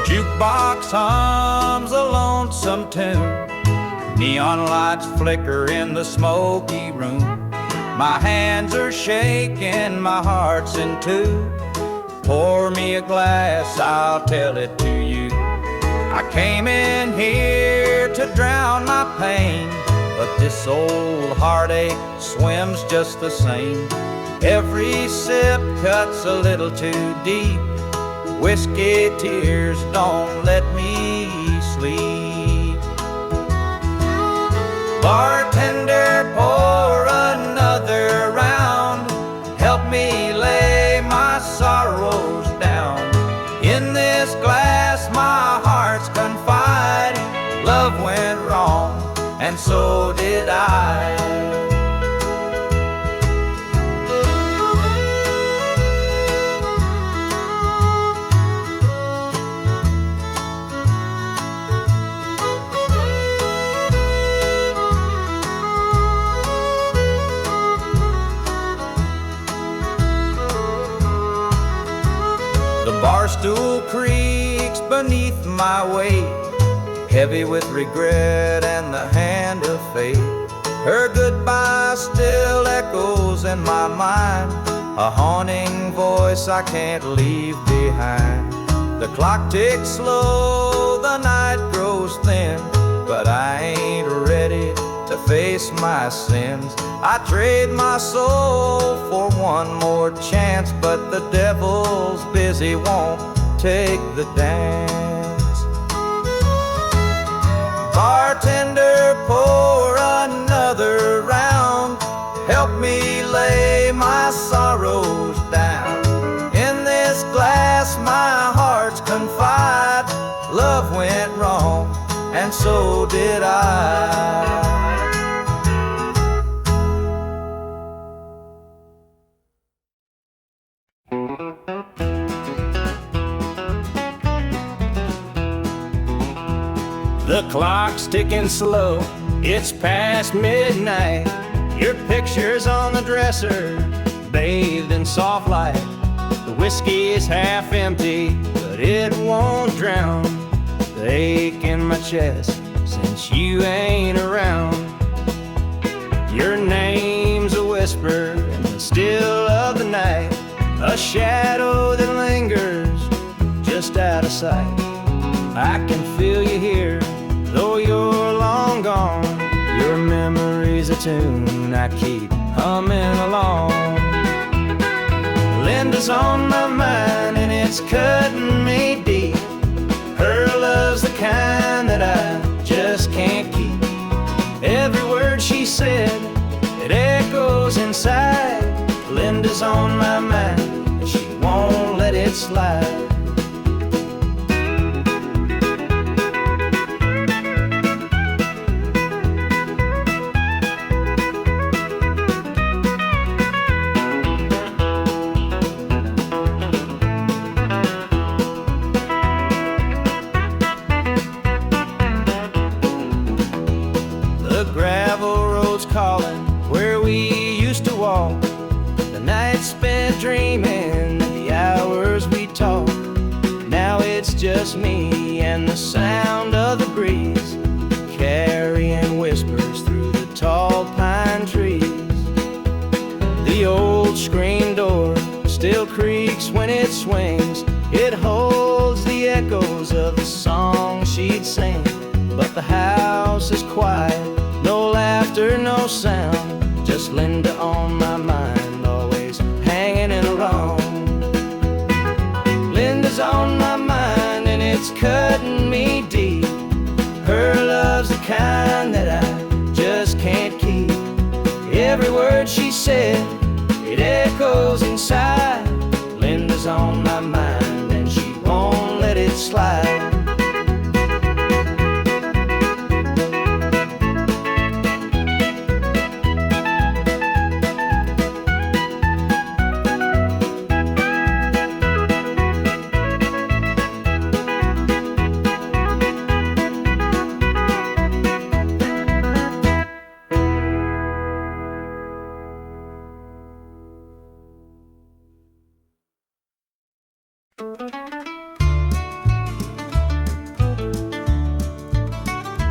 Jukebox hums a lonesome tune, neon lights flicker in the smoky room. My hands are shaking, my heart's in two. Pour me a glass, I'll tell it to you. I came in here to drown my pain, but this old heartache swims just the same. Every sip cuts a little too deep. Whiskey tears don't let me sleep. Bartender, pour another round. Help me lay my sorrows down. In this glass my heart's confide. Love went wrong, and so did I. Barstool creaks beneath my weight, heavy with regret and the hand of fate. Her goodbye still echoes in my mind, a haunting voice I can't leave behind. The clock ticks slow, the night grows thin, but I ain't ready to face my sins. I trade my soul for one more chance, but the devil's busy, won't take the dance. Bartender, pour another round. Help me lay my sorrows down. In this glass my heart's confide. Love went wrong, and so did I. The clock's ticking slow, it's past midnight. Your picture's on the dresser, bathed in soft light. The whiskey is half empty, but it won't drown the ache in my chest since you ain't around. Your name's a whisper in the still of the night, a shadow that lingers just out of sight. I can feel you here, though you're long gone. Your memory's a tune I keep humming along. Linda's on my mind and it's cutting me deep. Her love's the kind that I just can't keep. Every word she said, it echoes inside. Linda's on my mind and she won't let it slide. Calling where we used to walk, the nights spent dreaming, the hours we talked. Now it's just me and the sound of the breeze, carrying whispers through the tall pine trees. The old screen door still creaks when it swings. It holds the echoes of the song she'd sing, but the house is quiet. No laughter, no sound, just Linda on my mind, always hanging around. Linda's on my mind and it's cutting me deep. Her love's the kind that I just can't keep. Every word she said, it echoes inside. Linda's on my mind and she won't let it slide.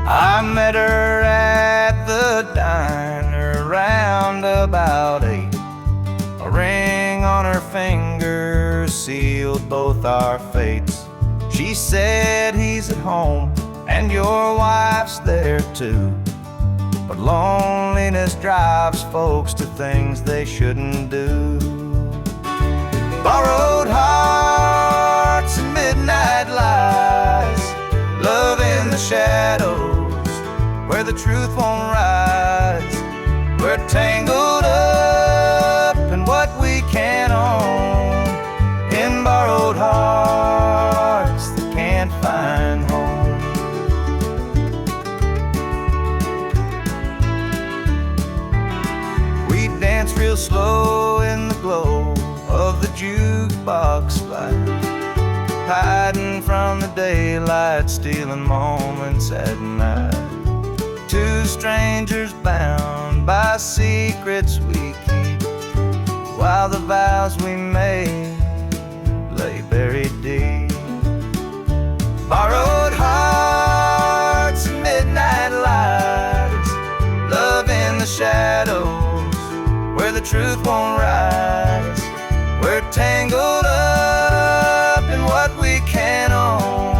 I met her at the diner round about 8. A ring on her finger sealed both our fates. She said, he's at home and your wife's there too, but loneliness drives folks to things they shouldn't do. Borrowed hearts and midnight lies, love in the shadows where the truth won't rise. We're tangled up in what we can't own, in borrowed hearts that can't find home. We dance real slow in the glow of the jukebox light, hiding from the daylight, stealing moments at night. Two strangers bound by secrets we keep, while the vows we made lay buried deep. Borrowed hearts and midnight lies, love in the shadows where the truth won't rise. We're tangled up in what we can't own,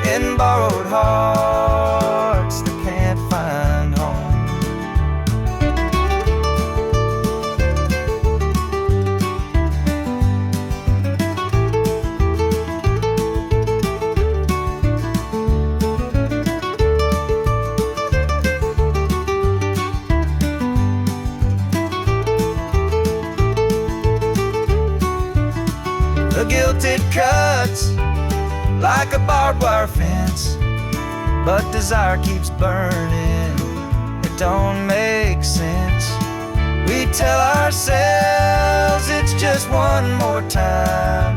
in borrowed hearts that can't find home. The guilt it cuts like a barbed wire fence, but desire keeps burning, it don't make sense. We tell ourselves it's just one more time,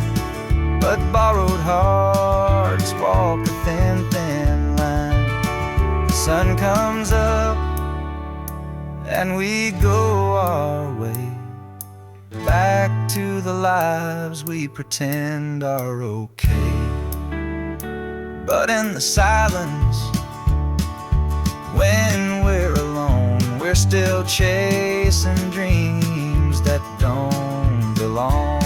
but borrowed hearts walk a thin, thin line. The sun comes up and we go our way, back to the lives we pretend are okay. But in the silence, when we're alone, we're still chasing dreams that don't belong.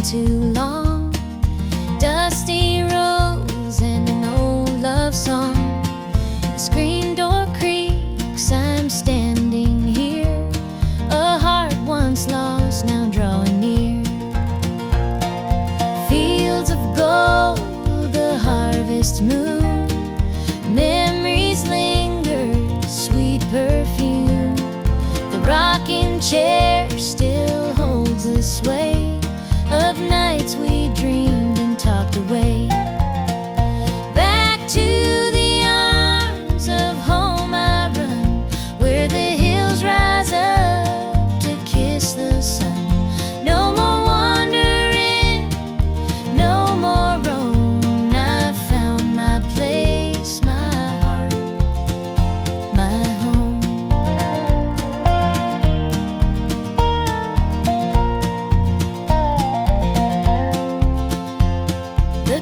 Too long, dusty rose and an old love song. The screen door creaks, I'm standing here, a heart once lost now drawing near. Fields of gold, the harvest moon, memories linger, sweet perfume. The rocking chair still holds the sway of nights we dreamed and talked away. Back to the arms of home I run, where the hills rise up to kiss the sun. No more wandering, no more roam. I found my place, my heart, my home. The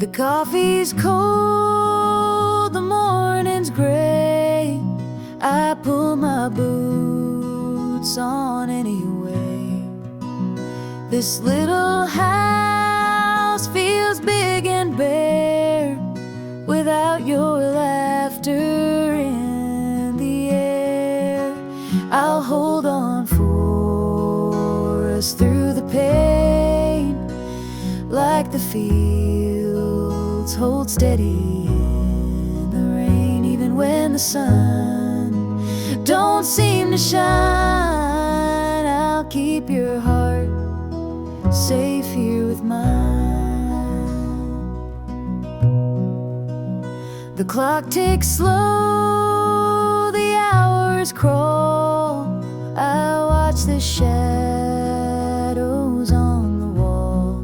The coffee's cold, the morning's gray. I pull my boots on anyway. This little house feels big and bare without your laughter in the air. I'll hold on for us through the pain, like the fields hold steady in the rain. Even when the sun don't seem to shine, I'll keep your heart safe here with mine. The clock ticks slow, the hours crawl. I watch the shadows on the wall,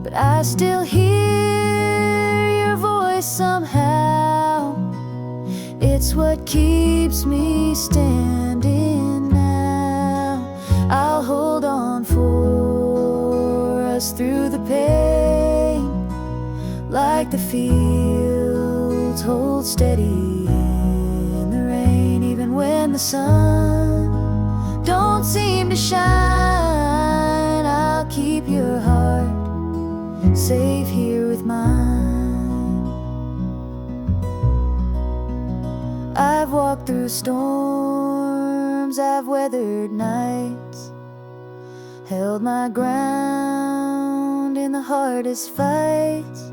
but I still hear your voice somehow. It's what keeps me standing now. I'll hold on for us through the pain, like the fields hold steady in the rain. Even when the sun don't seem to shine, I'll keep your heart safe here with mine. I've walked through storms, I've weathered nights, held my ground in the hardest fights.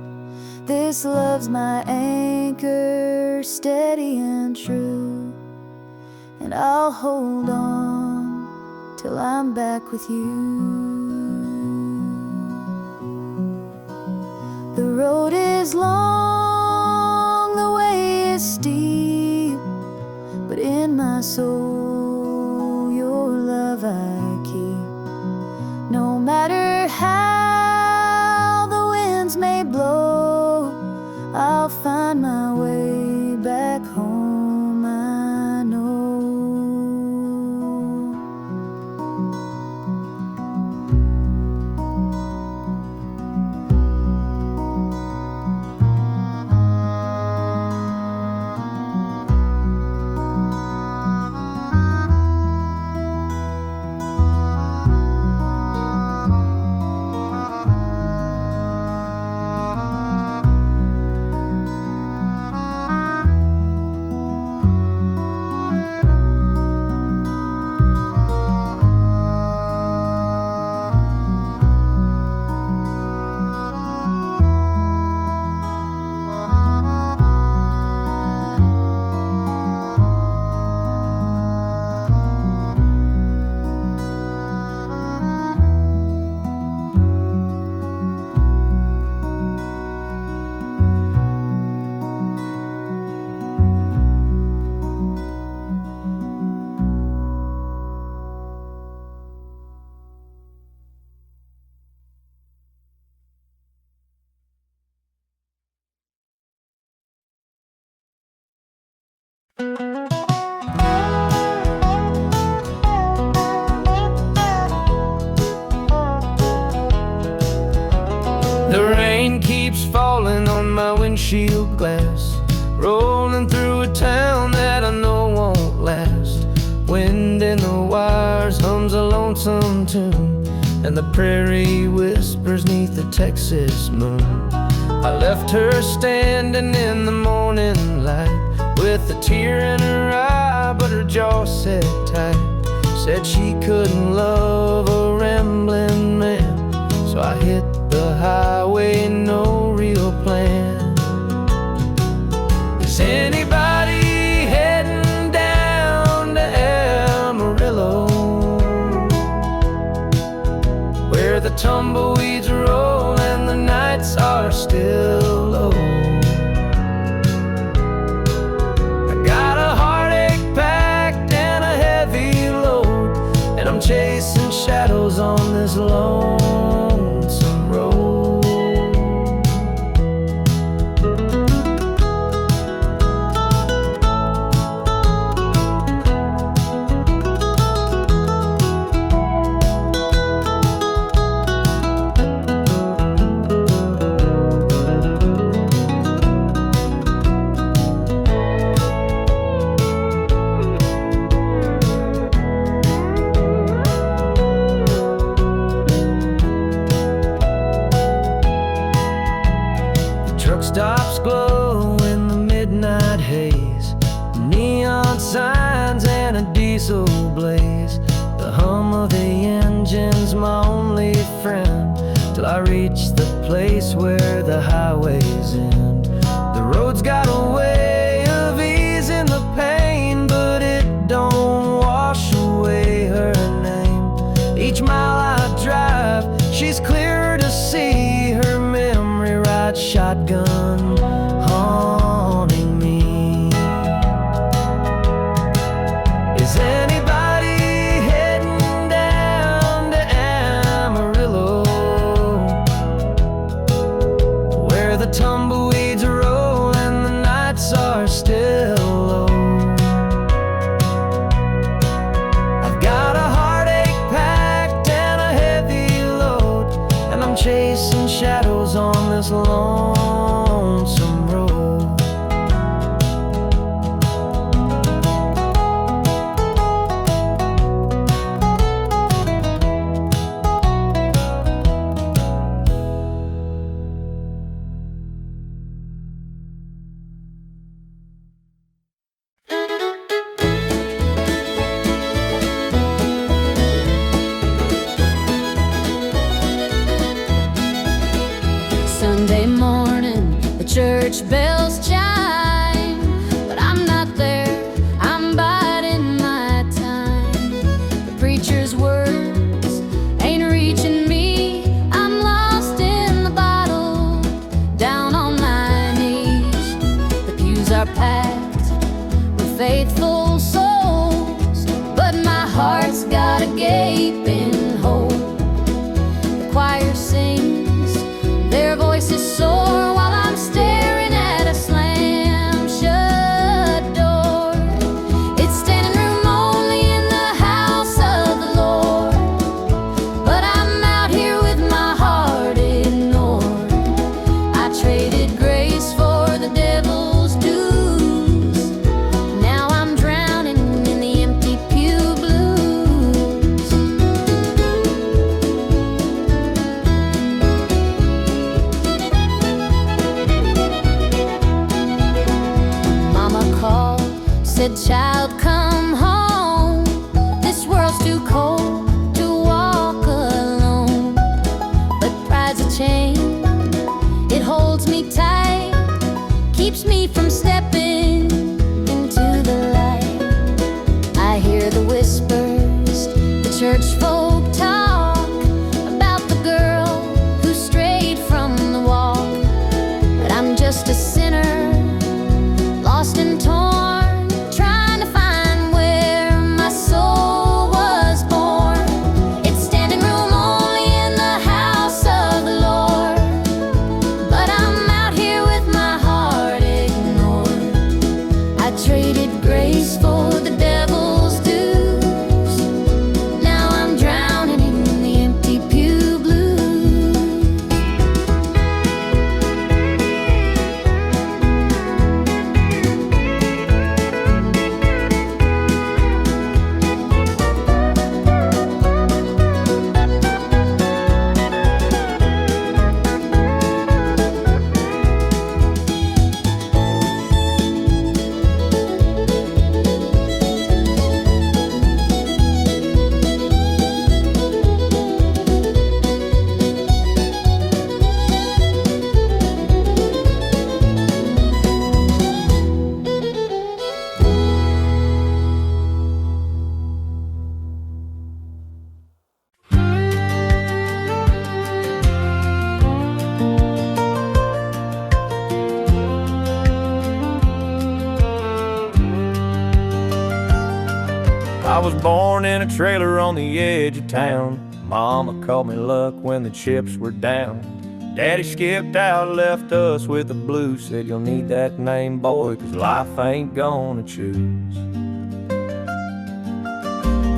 This love's my anchor, steady and true, and I'll hold on till I'm back with you. The road is long, the way is steep, but in my soul your love I keep. No matter how the winds may blow, I'll find my way back home, I know. The rain keeps falling on my windshield glass, rolling through a town that I know won't last. Wind in the wires hums a lonesome tune, and the prairie whispers neath the Texas moon. I left her standing in the morning light, with a tear in her eye, but her jaw set tight. Said she couldn't love a rambling man, so I hit the highway, no real plan. Is anybody heading down to Amarillo, where the tumbleweeds roll and the nights are still low? I got a heartache packed and a heavy load, and I'm chasing shadows on this lonesome road. Truck stops glow in the midnight haze, neon signs and a diesel blaze. The hum of the engine's my only friend, till I reach the place where the highways end. The road's got a way of easing the pain, but it don't wash away her name. Each mile I drive, she's clearer to see, her memory rides shotgun, haunting me. Is anybody heading down to Amarillo, where the tumbleweeds roll and the nights are still low? I've got a heartache packed and a heavy load, and I'm chasing shadows on this lonesome road. Sunday morning, the church bells chime, but I'm not there, I'm biding my time. The preacher's words ain't reaching me, I'm lost in the bottle, down on my knees. The pews are packed with faithful souls, but my heart's got a gaping hole. The choir sings, their voices soar, while I'm staring at a slam-shut door. It's standing room only in the house of the Lord, but I'm out here with my heart ignored. I traded grace for the devil's dues. Now I'm drowning in the empty pew blues. Mama called, said, "Child, come home. This world's too cold to walk alone." But pride's a chain, it holds me tight, keeps me from stepping into the light. I hear the whispers, the church folk talk about the girl who strayed from the walk. But I'm just a sinner, lost and torn, trying to find where my soul was born. It's standing room only in the house of the Lord, but I'm out here with my heart ignored. I traded grace for the devil's dues. Now I'm drowning in the empty pew blues. I was born in a trailer on the edge of town. Mama called me luck when the chips were down. Daddy skipped out, left us with the blues. Said you'll need that name, boy, 'cause life ain't gonna choose.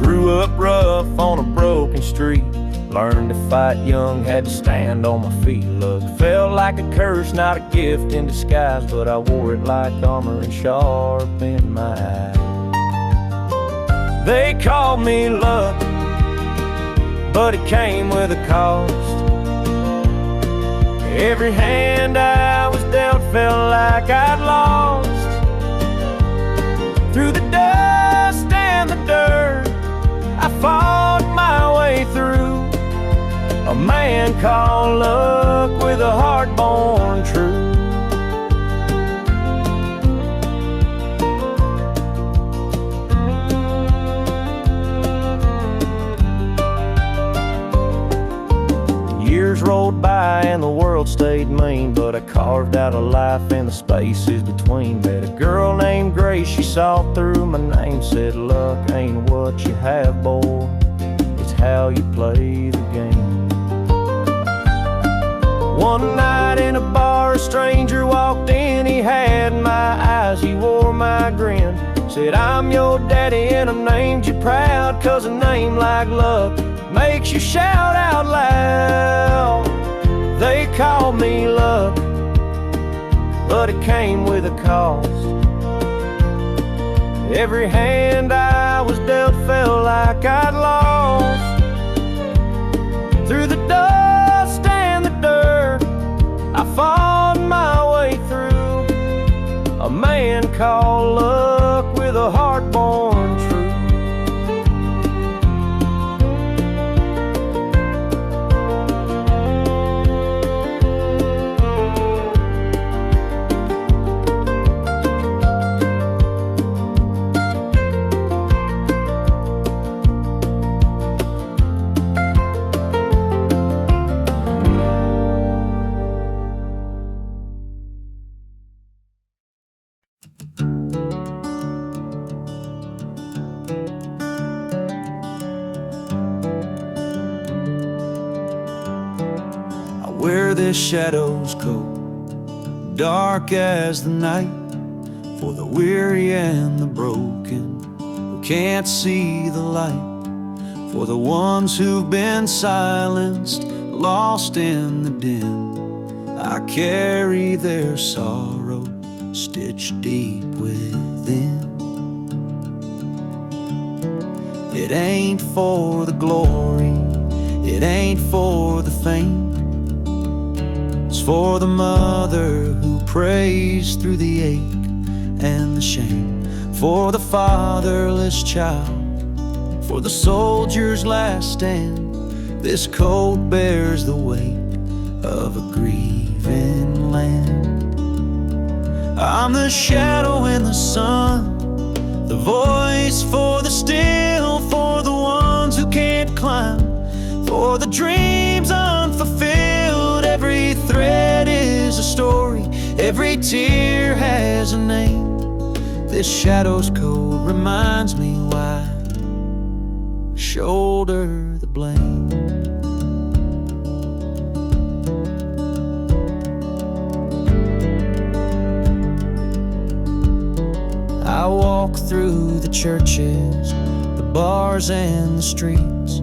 Grew up rough on a broken street. Learned to fight young, had to stand on my feet. Look, felt like a curse, not a gift in disguise, but I wore it like armor and sharp in my eye. They called me luck, but it came with a cost. Every hand I was dealt felt like I'd lost. Through the dust and the dirt, I fought my way through. A man called luck with a heart born true. Years rolled by and the world stayed mean, but I carved out a life in the spaces between. Met a girl named Grace, she saw through my name, said luck ain't what you have, boy, it's how you play the game. One night in a bar, a stranger walked in, he had my eyes, he wore my grin. Said, I'm your daddy and I named you proud, 'cause a name like luck makes you shout out loud. They called me luck, but it came with a cost. Every hand I was dealt felt like I'd lost. Through the dust and the dirt, I fought my way through. A man called luck with a heart born true. Where this shadow's coat, dark as the night, for the weary and the broken who can't see the light, for the ones who've been silenced, lost in the din. I carry their sorrow stitched deep within. It ain't for the glory, it ain't for the fame, it's for the mother who prays through the ache and the shame, for the fatherless child, for the soldier's last stand. This coat bears the weight of a grieving land. I'm the shadow in the sun, the voice for the still, for the ones who can't climb, for the dreams unfulfilled. Every thread is a story, every tear has a name. This shadow's coat reminds me why I shoulder the blame. I walk through the churches, the bars and the streets,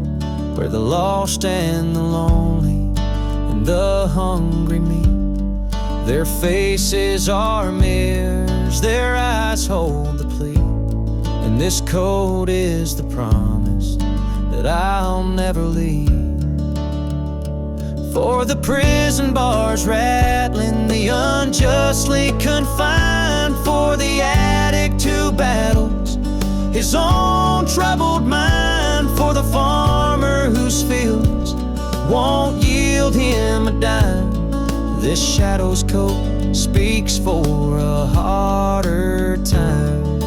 where the lost and the lonely and the hungry meet. Their faces are mirrors, their eyes hold the plea, and this coat is the promise that I'll never leave. For the prison bars rattling, the unjustly confined, for the addict who battles his own troubled mind, for the farmer whose fields won't yield him a dime. This shadow's coat speaks for a harder time.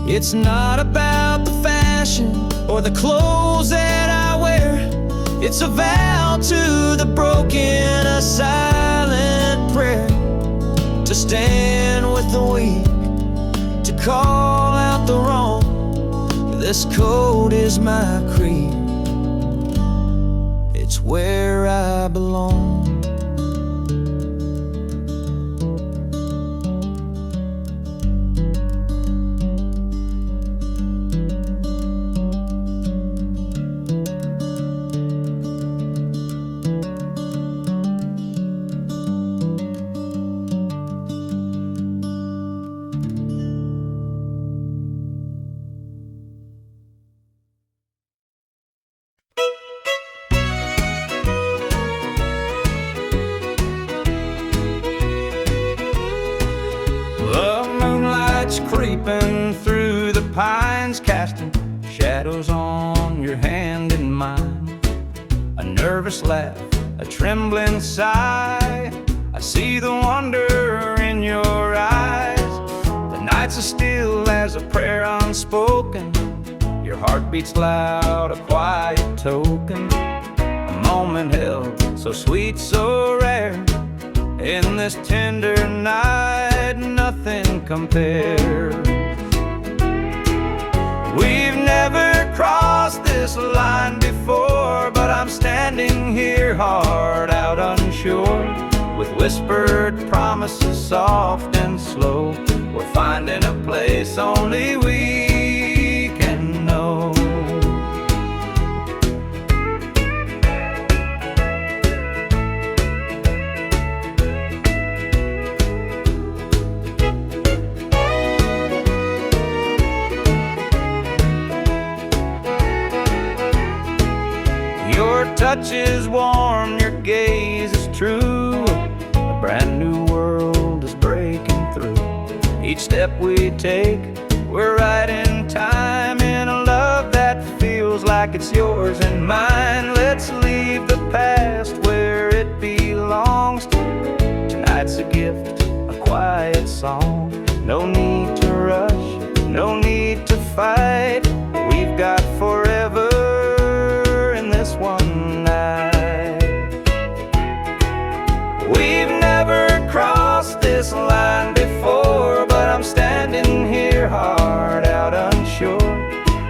It's not about the fashion or the clothes that I wear, it's a vow to the broken, a silent prayer, to stand with the weak, to call out the wrong. This coat is my creed, it's where I belong. creeping through the pines, casting shadows on your hand and mine. A nervous laugh, a trembling sigh, I see the wonder in your eyes. The nights are still as a prayer unspoken. Your heart beats loud, a quiet token. A moment held, so sweet, so rare. In this tender night, nothing compares. We've never crossed this line before, but I'm standing here, heart out unsure, with whispered promises soft and slow. We're finding a place only we can know. Your touch is warm, your gaze is true. A brand new world is breaking through. Each step we take, we're right in time, in a love that feels like it's yours and mine. Let's leave the past where it belongs to. Tonight's a gift, a quiet song. No need to rush, no need to fight. We've got forever in this one night. We've never crossed this line before, but I'm standing here, heart out unsure,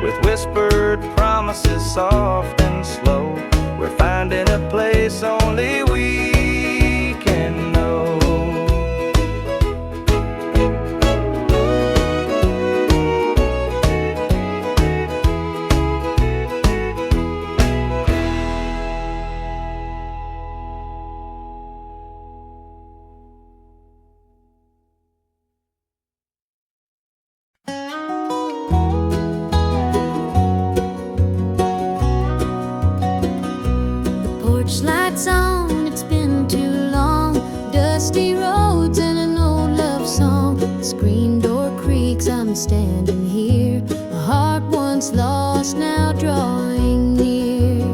with whispered promises soft and slow. We're finding a place only we can know. Porch lights on, it's been too long. Dusty roads and an old love song. The screen door creaks, I'm standing here. A heart once lost, now drawing near.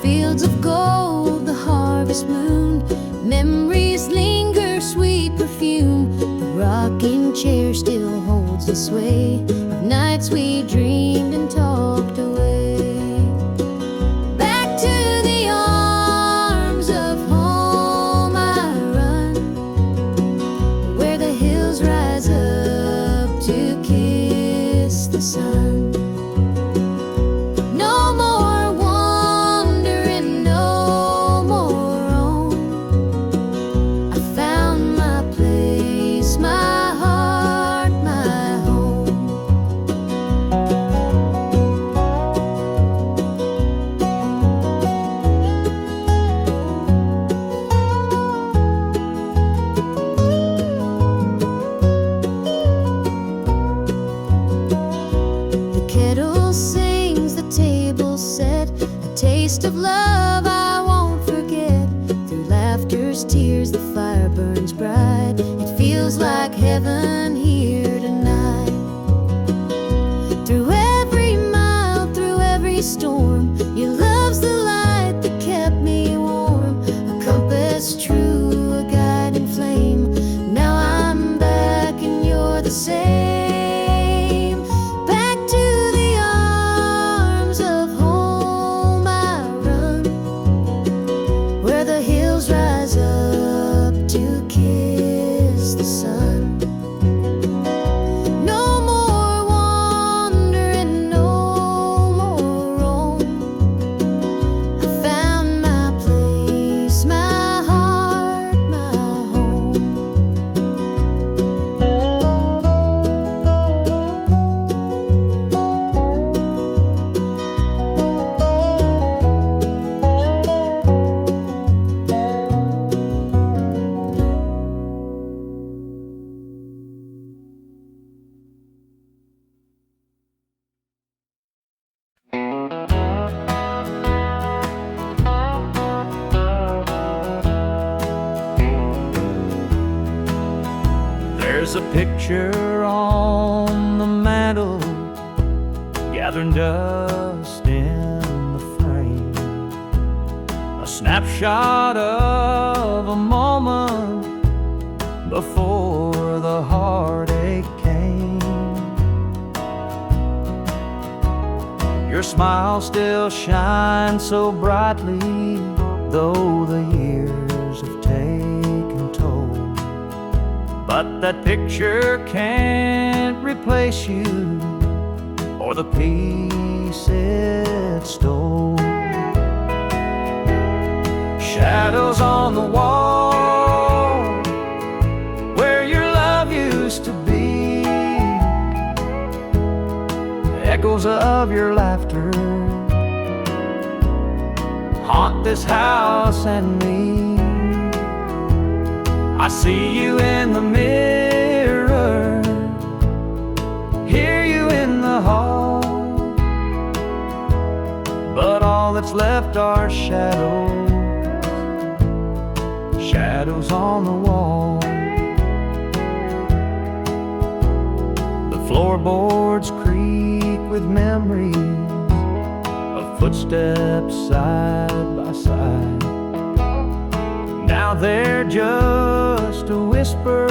Fields of gold, the harvest moon. Memories linger, sweet perfume. The rocking chair still holds the sway of nights we dreamed and talked away. Back to the arms of home I run, where the hills rise up to kiss the sun. No more wandering, no more roam. I found my place, my heart, my home. The kettle sings, the table set, a taste of love I won't forget. Through laughter's tears, the fire burns bright. It feels like heaven here tonight. Through every mile, through every storm, your love's the light that kept me warm. A compass true, a guiding flame. Now I'm back and you're the same. Back to the arms of home I run, where the hills rise up to kiss the sun. No more wandering, no more roam. I found my place, my heart, my home. There's a picture candle, gathering dust in the frame. A snapshot of a moment before the heartache came. Your smile still shines so brightly, though the years have taken toll. But that picture can't replace you or the peace it stole. Shadows on the wall where your love used to be, echoes of your laughter haunt this house and me. I see you in the mirror, hear you in the hall, but all that's left are shadows, shadows on the wall. The floorboards creak with memories of footsteps side by side. Now they're just a whisper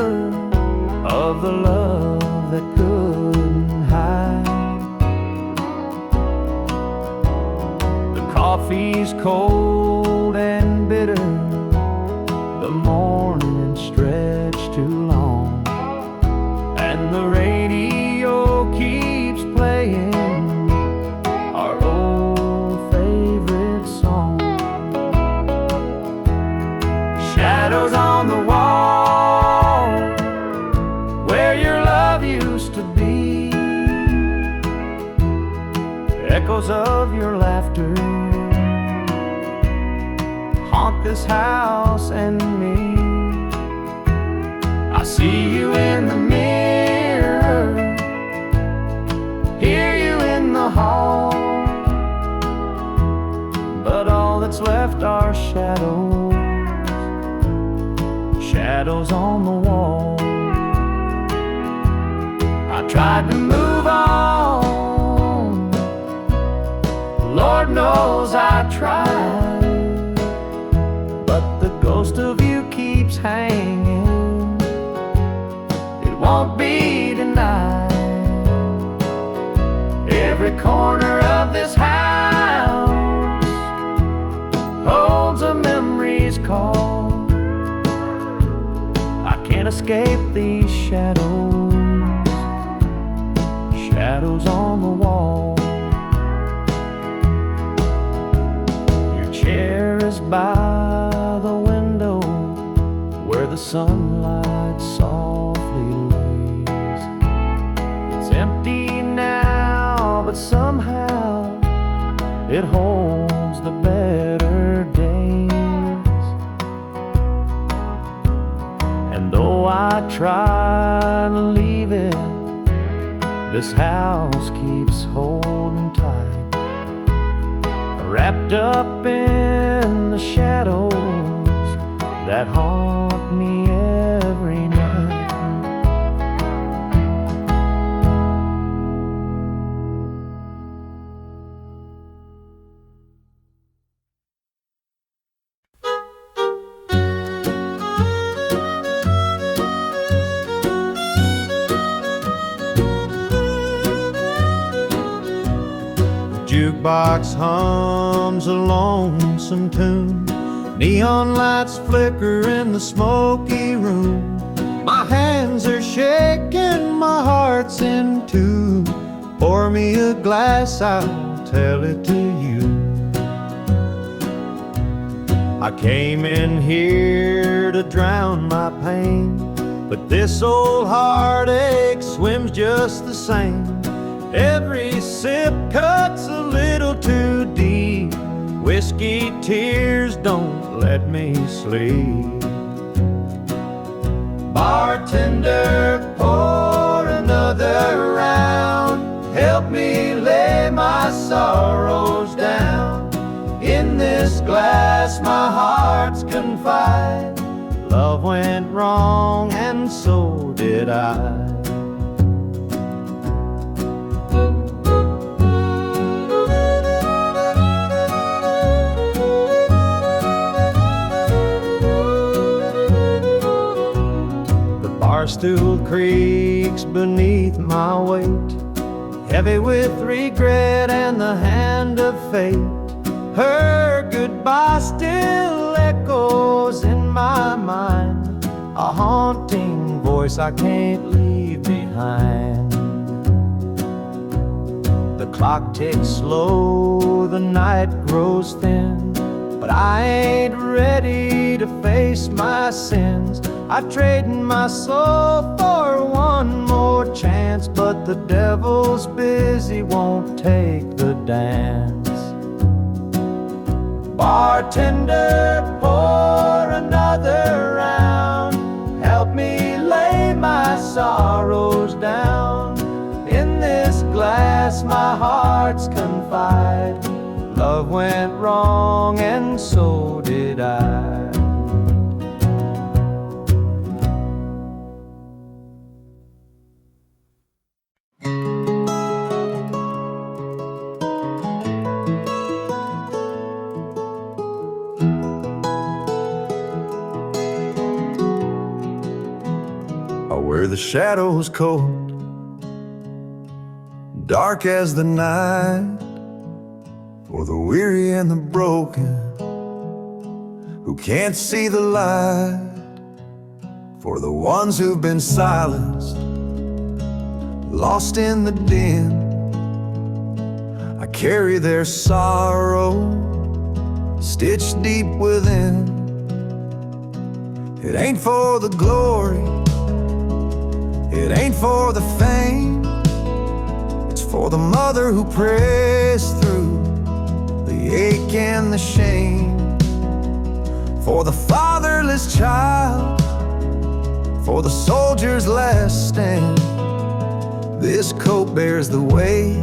of the love that couldn't hide. The coffee's cold and bitter, the morning stretched too long, and the radio keeps playing our old favorite song. Shadows on the wall where your love used to be, echoes of your laughter haunt this house and me. I see you in the mirror, hear you in the hall, but all that's left are shadows, shadows on the wall. I tried to move on, Lord knows I tried, but the ghost of you keeps hanging, it won't be denied. Every corner of this house holds a memory's call. I can't escape these shadows, shadows on the wall. Your chair is by the window where the sunlight softly lays. It's empty now, but somehow it holds the better days. And though I try to leave it, this house keeps holding tight, wrapped up in the shadows that haunt me every night. Jukebox hums a lonesome tune, neon lights flicker in the smoky room. My hands are shaking, my heart's in tune. Pour me a glass, I'll tell it to you. I came in here to drown my pain, but this old heartache swims just the same. Every sip cuts a little too deep. Whiskey tears don't let me sleep. Bartender, pour another round. Help me lay my sorrows down. In this glass my heart's confined. Love went wrong and so did I. Barstool creaks beneath my weight, heavy with regret and the hand of fate. Her goodbye still echoes in my mind, a haunting voice I can't leave behind. The clock ticks slow, the night grows thin, but I ain't ready to face my sins. I've traded my soul for one more chance, but the devil's busy, won't take the dance. Bartender, pour another round, help me lay my sorrows down. In this glass my heart's confide, love went wrong and so did I. Where the shadows cold, dark as the night, for the weary and the broken who can't see the light, for the ones who've been silenced, lost in the din. I carry their sorrow stitched deep within. It ain't for the glory, it ain't for the fame, it's for the mother who prays through the ache and the shame, for the fatherless child, for the soldier's last stand. This coat bears the weight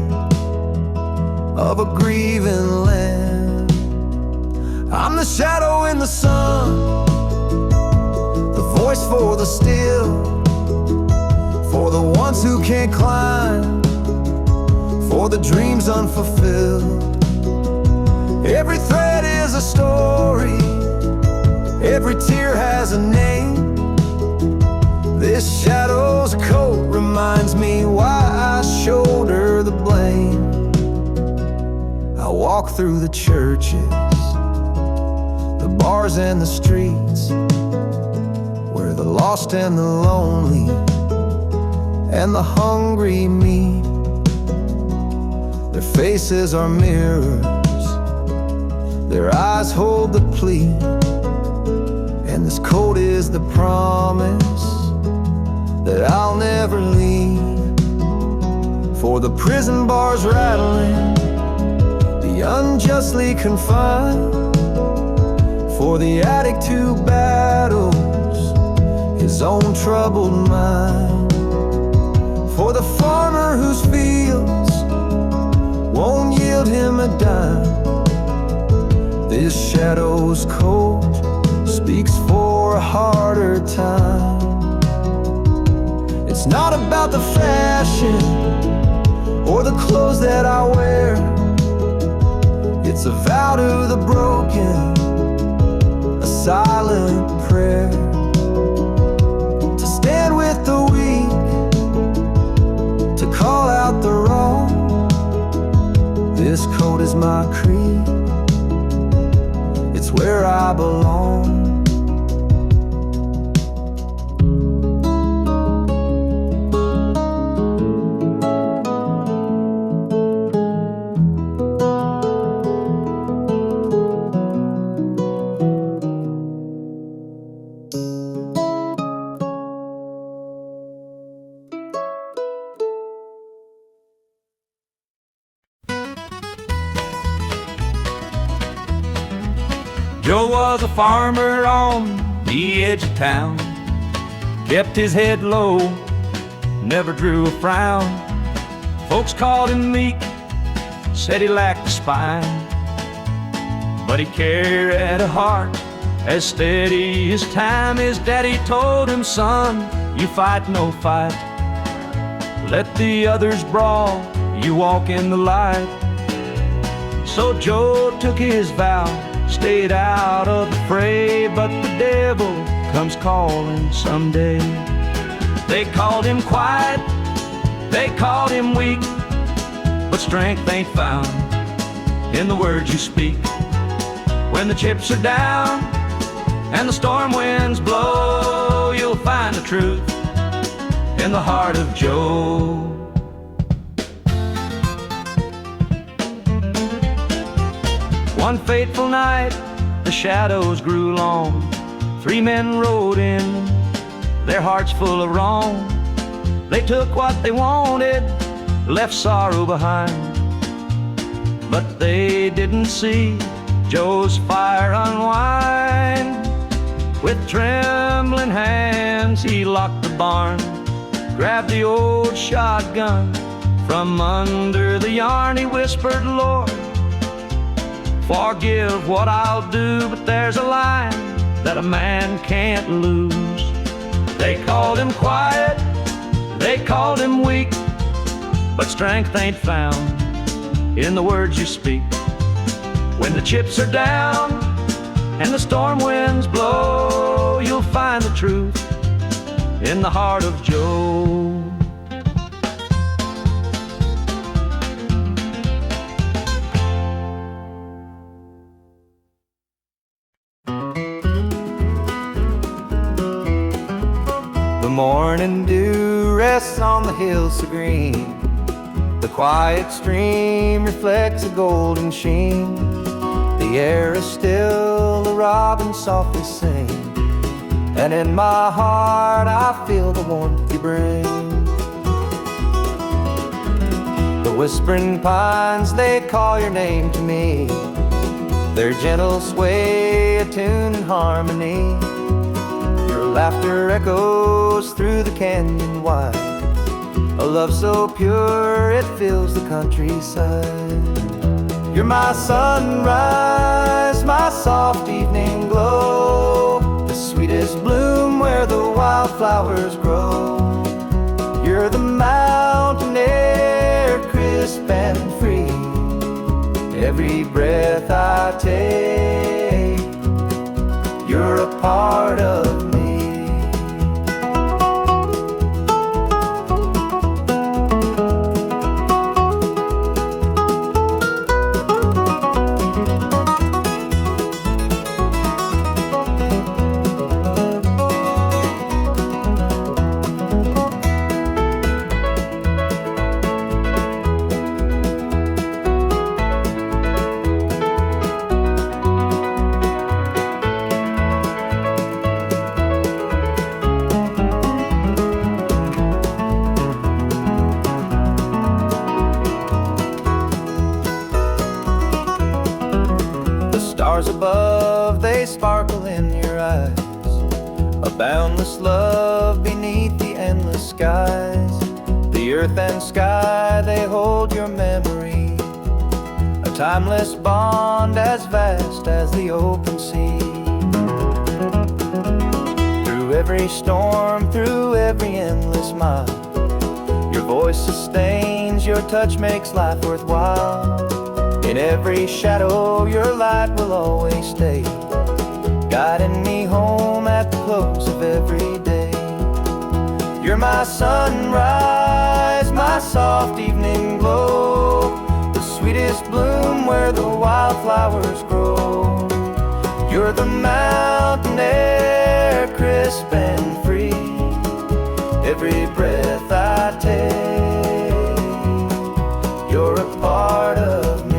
of a grieving land. I'm the shadow in the sun, the voice for the still, for the ones who can't climb, for the dreams unfulfilled. Every thread is a story, every tear has a name. This shadow's coat reminds me why I shoulder the blame. I walk through the churches, the bars and the streets, where the lost and the lonely and the hungry meet. Their faces are mirrors, their eyes hold the plea, and this coat is the promise that I'll never leave. For the prison bars rattling, the unjustly confined, for the addict who battles his own troubled mind, for the farmer whose fields won't yield him a dime. This shadow's coat speaks for a harder time. It's not about the fashion or the clothes that I wear, it's a vow to the broken, a silent prayer, to stand with the weak, to call out the wrong. This coat is my creed, it's where I belong. Joe was a farmer on the edge of town, kept his head low, never drew a frown. Folks called him meek, said he lacked a spine, but he carried a heart as steady as time. His daddy told him, son, you fight no fight, let the others brawl, you walk in the light. So Joe took his vow, stayed out of the fray, but the devil comes calling someday. They called him quiet, they called him weak, but strength ain't found in the words you speak. When the chips are down and the storm winds blow, you'll find the truth in the heart of Joe. One fateful night, the shadows grew long. 3 men rode in, their hearts full of wrong. They took what they wanted, left sorrow behind. But they didn't see Joe's fire unwind. With trembling hands, he locked the barn, grabbed the old shotgun from under the yarn. He whispered, Lord, forgive what I'll do, but there's a line that a man can't lose. They called him quiet, they called him weak, but strength ain't found in the words you speak. When the chips are down and the storm winds blow, you'll find the truth in the heart of Joe. The morning dew rests on the hills so green. The quiet stream reflects a golden sheen. The air is still, the robins softly sing, and in my heart I feel the warmth you bring. The whispering pines, they call your name to me. Their gentle sway attuned in harmony. Your laughter echoes through the canyon wide, a love so pure it fills the countryside. You're my sunrise, my soft evening glow, the sweetest bloom where the wildflowers grow. You're the mountain air, crisp and free. Every breath I take, you're a part of me. Stars above, they sparkle in your eyes, a boundless love beneath the endless skies. The earth and sky, they hold your memory, a timeless bond as vast as the open sea. Through every storm, through every endless mile, your voice sustains, your touch makes life worthwhile. In every shadow, your light will always stay, guiding me home at the close of every day. You're my sunrise, my soft evening glow, the sweetest bloom where the wildflowers grow. You're the mountain air, crisp and free. Every breath I take, you're a part of me.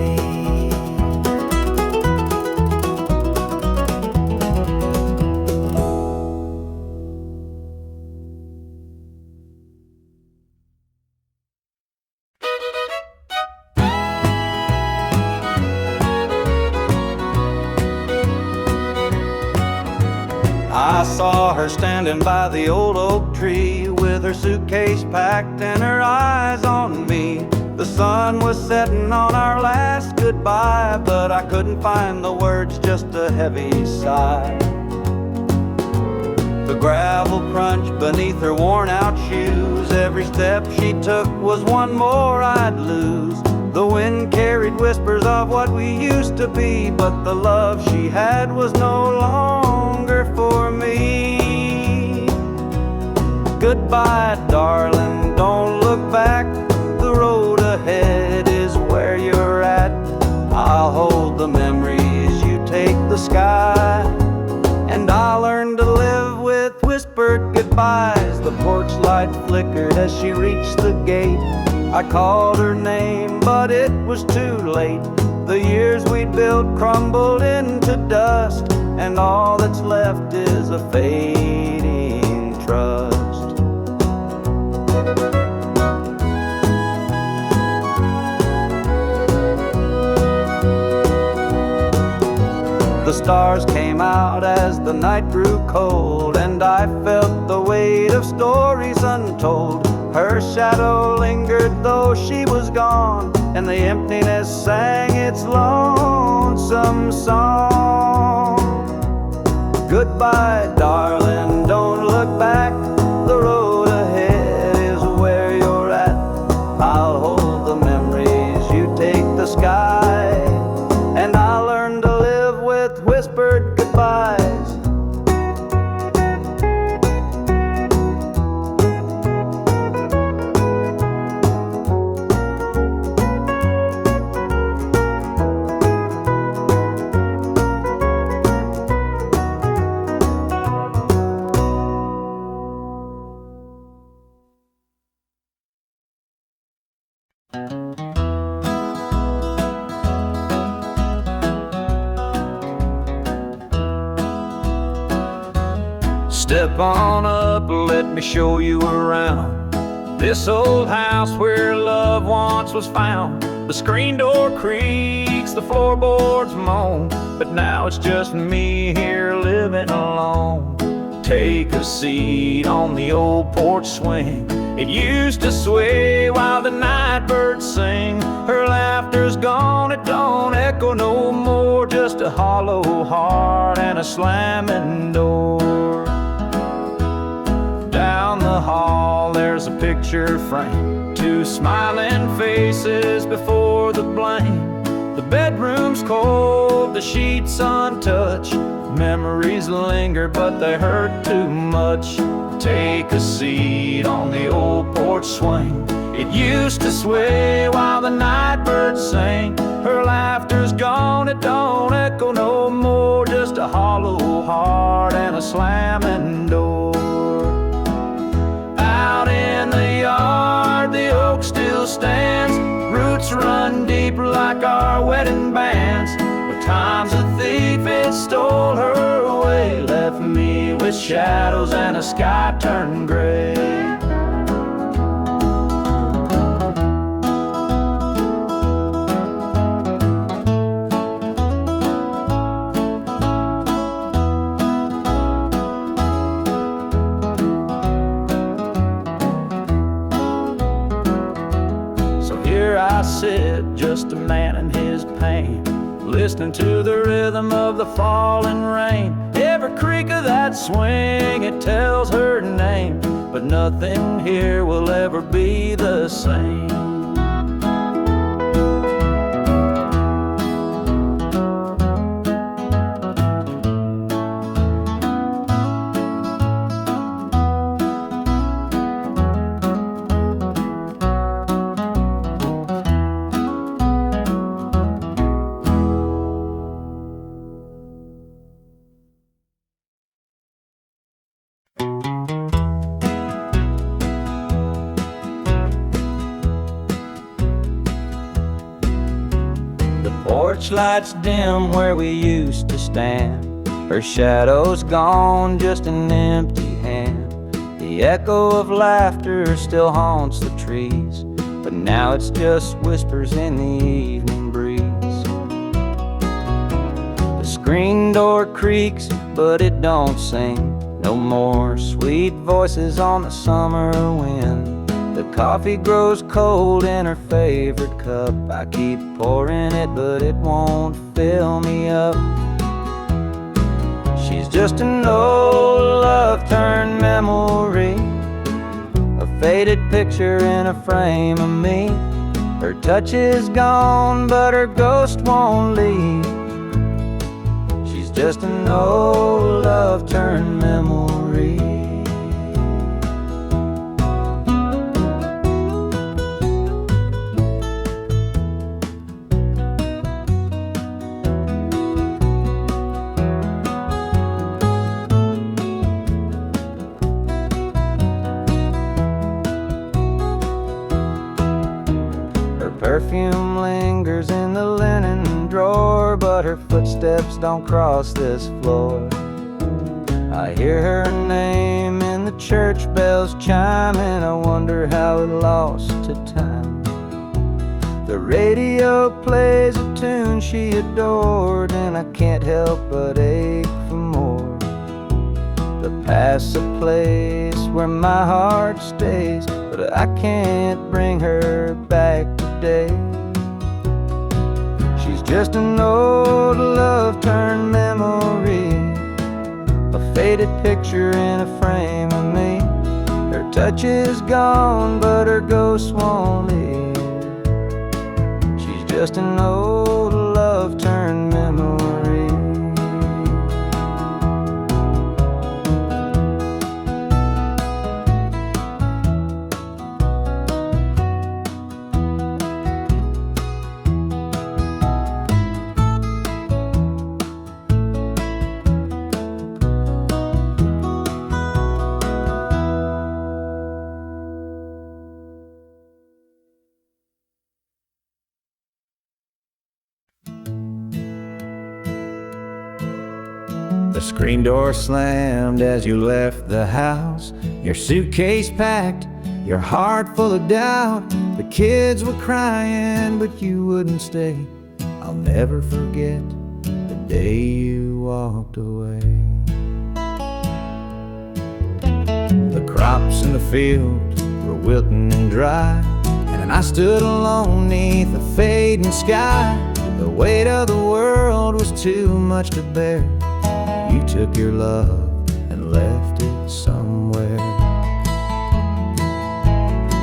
I saw her standing by the old oak tree with her suitcase packed and her eyes on me. The sun was setting on our last goodbye, but I couldn't find the words, just a heavy sigh. The gravel crunched beneath her worn out shoes. Every step she took was one more I'd lose. The wind carried whispers of what we used to be, but the love she had was no longer for me. Goodbye, darling, don't look back. The road ahead is where you're at. I'll hold the memories, you take the sky. And I'll learn to live with whispered goodbyes. The porch light flickered as she reached the gate. I called her name, but it was too late. The years we'd built crumbled into dust, and all that's left is a fading trust. The stars came out as the night grew cold, and I felt the weight of stories untold. Her shadow lingered though she was gone, and the emptiness sang its lonesome song. Goodbye, darling, don't look back. The road ahead is where you're at. I'll hold the memories, you take the sky. And I'll learn to live with whispered goodbyes. Step on up, let me show you around this old house where love once was found. The screen door creaks, the floorboards moan, but now it's just me here living alone. Take a seat on the old porch swing. It used to sway while the night birds sing. Her laughter's gone, it don't echo no more, just a hollow heart and a slamming door. Down the hall there's a picture frame, two smiling faces before the blame. The bedroom's cold, the sheets untouched. Memories linger but they hurt too much. Take a seat on the old porch swing. It used to sway while the night birds sang. Her laughter's gone, it don't echo no more, just a hollow heart and a slamming door. Out in the yard, the oak still stands. Roots run deep like our wedding bands. But time's a thief, it stole her away, left me with shadows and a sky turned gray. I sit, just a man in his pain, listening to the rhythm of the falling rain. Every creak of that swing, it tells her name, but nothing here will ever be the same. Porch lights dim where we used to stand. Her shadow's gone, just an empty hand. The echo of laughter still haunts the trees, but now it's just whispers in the evening breeze. The screen door creaks, but it don't sing. No more sweet voices on the summer wind. The coffee grows cold in her favorite cup. I keep pouring it, but it won't fill me up. She's just an old love-turned memory, a faded picture in a frame of me. Her touch is gone, but her ghost won't leave. She's just an old love-turned memory. perfume lingers in the linen drawer, but her footsteps don't cross this floor. I hear her name in the church bells chiming. I wonder how it lost to time. The radio plays a tune she adored, and I can't help but ache for more. The past's a place where my heart stays, but I can't bring her back today. She's just an old love turned memory, a faded picture in a frame of me. Her touch is gone, but her ghost won't leave. She's just an old love turned memory. The screen door slammed as you left the house, your suitcase packed, your heart full of doubt. The kids were crying, but you wouldn't stay. I'll never forget the day you walked away. The crops in the field were wilting and dry, and I stood alone neath the fading sky. The weight of the world was too much to bear. You took your love and left it somewhere.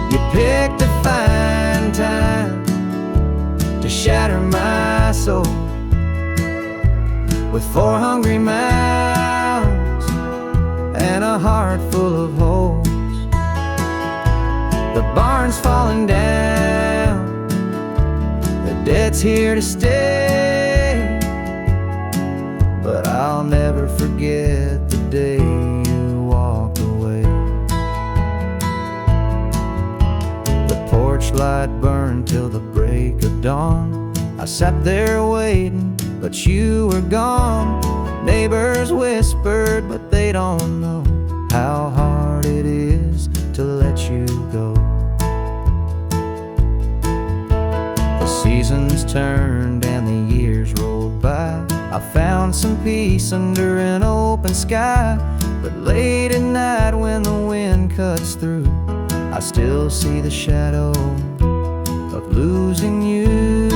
You picked a fine time to shatter my soul with 4 hungry mouths and a heart full of holes. The barn's falling down, the debt's here to stay, but I'll never forget the day you walked away. The porch light burned till the break of dawn. I sat there waiting, but you were gone. Neighbors whispered, but they don't know how hard it is to let you go. The seasons turned and the years rolled by. I found some peace under an open sky, but late at night when the wind cuts through, I still see the shadow of losing you.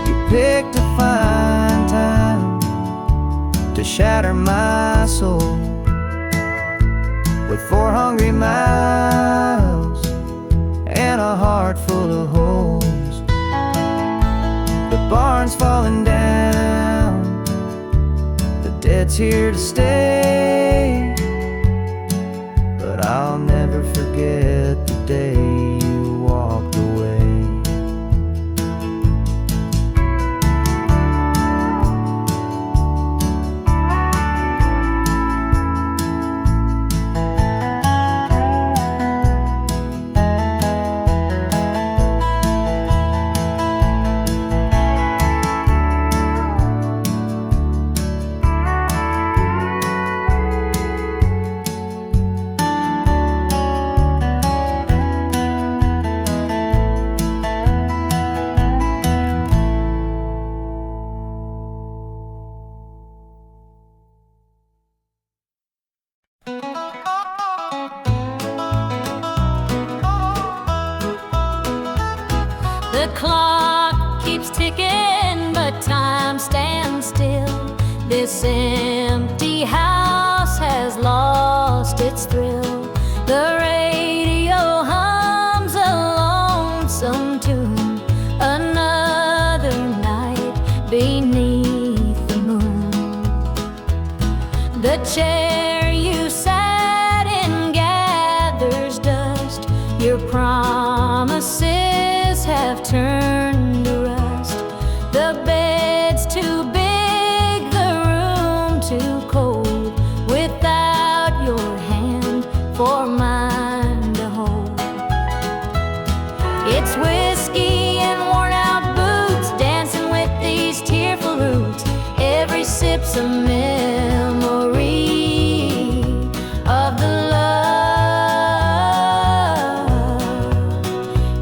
You picked a fine time to shatter my soul with 4 hungry mouths and a heart full of holes. The barn's falling down, the debt's here to stay, but I'll never forget the day you walked away. The clock keeps ticking, but time stands still. This empty house has lost its thrill. The radio hums a lonesome tune. Another night beneath the moon. The chair you sat in gathers dust. Your promises have turned to rust. The bed's too big, the room too cold, without your hand for mine to hold. It's the memory of the love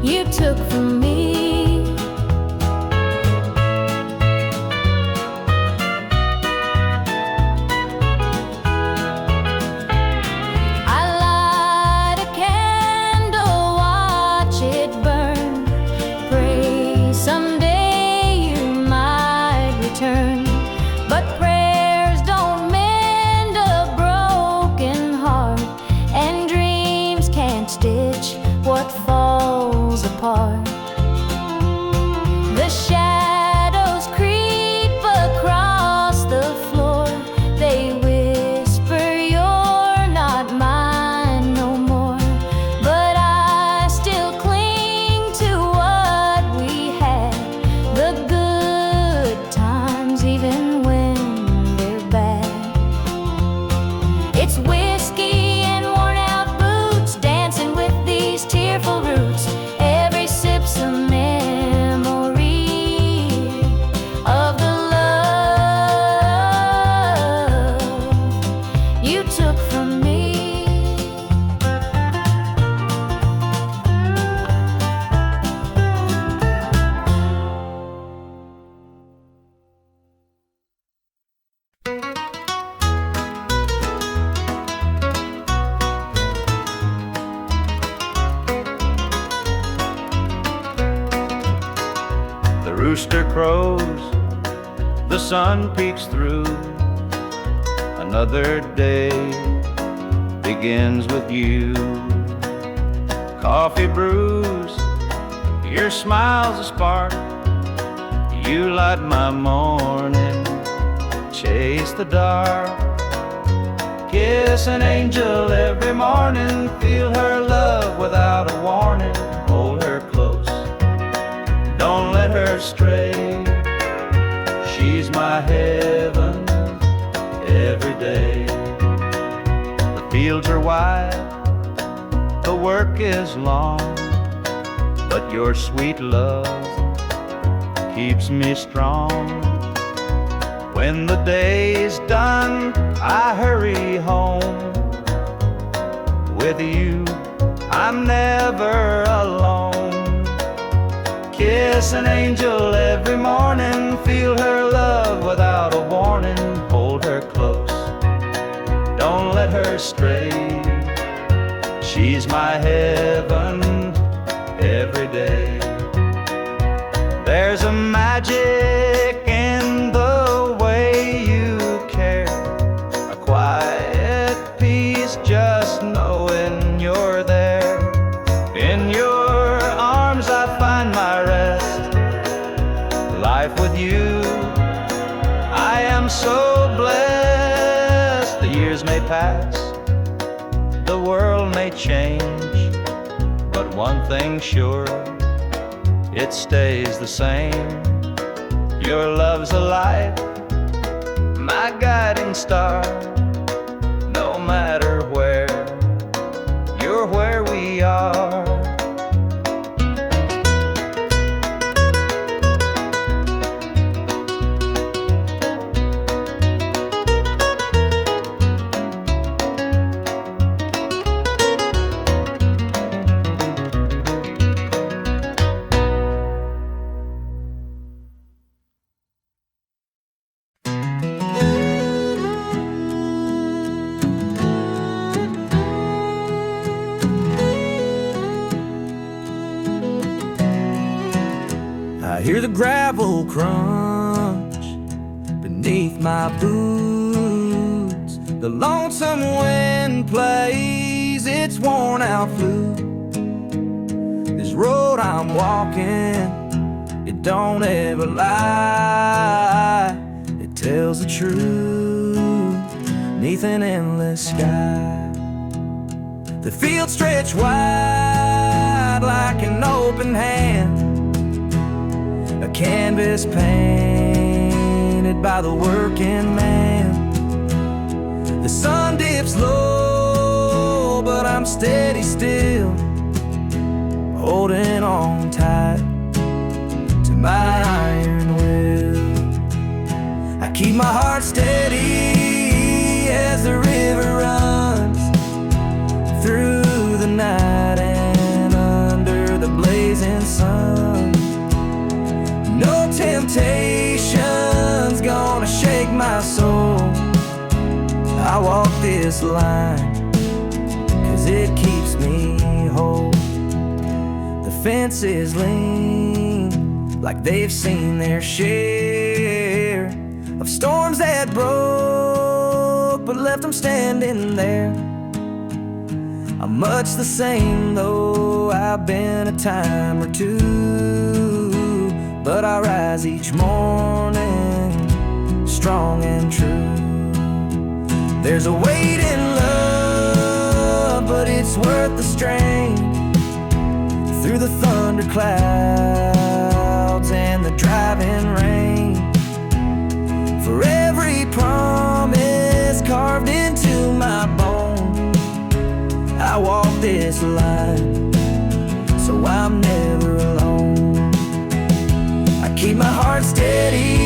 you took from me. But prayers don't mend a broken heart, and dreams can't stitch what falls apart. The shadows creep across the floor. They whisper you're not mine no more. But I still cling to what we had, the good times even when they're bad. It's whiskey and worn out boots, dancing with these tearful roots. Every sip's a memory of the love you took from me. The rooster crows, the sun peeks through. Another day begins with you. Coffee brews, your smile's a spark. You light my morning, chase the dark. Kiss an angel every morning, feel her love without a warning. Hold her close, don't let her stray. She's my heaven every day. The fields are wide, the work is long, but your sweet love keeps me strong. When the day's done, I hurry home. With you, I'm never alone. Kiss an angel every morning, feel her love without a warning. Hold her close, don't let her stray. She's my heaven every day. There's a magic in the way you care, a quiet peace just knowing you're there. In your arms I find my rest. Life with you, I am so blessed. The years may pass, the world may change, but one thing's sure, it stays the same. Your love's a light, my guiding star. No matter where, you're where we are. I hear the gravel crunch beneath my boots. The lonesome wind plays its worn out flute. This road I'm walking, it don't ever lie. It tells the truth neath an endless sky. The fields stretch wide like an open hand, a canvas painted by the working man. The sun dips low, but I'm steady still, holding on tight to my iron will. I keep my heart steady this line, 'cause it keeps me whole. The fences lean like they've seen their share of storms that broke but left them standing there. I'm much the same though I've been a time or two, but I rise each morning strong and true. There's a weight in love, but it's worth the strain. Through the thunder clouds and the driving rain, for every promise carved into my bone, I walk this line, so I'm never alone. I keep my heart steady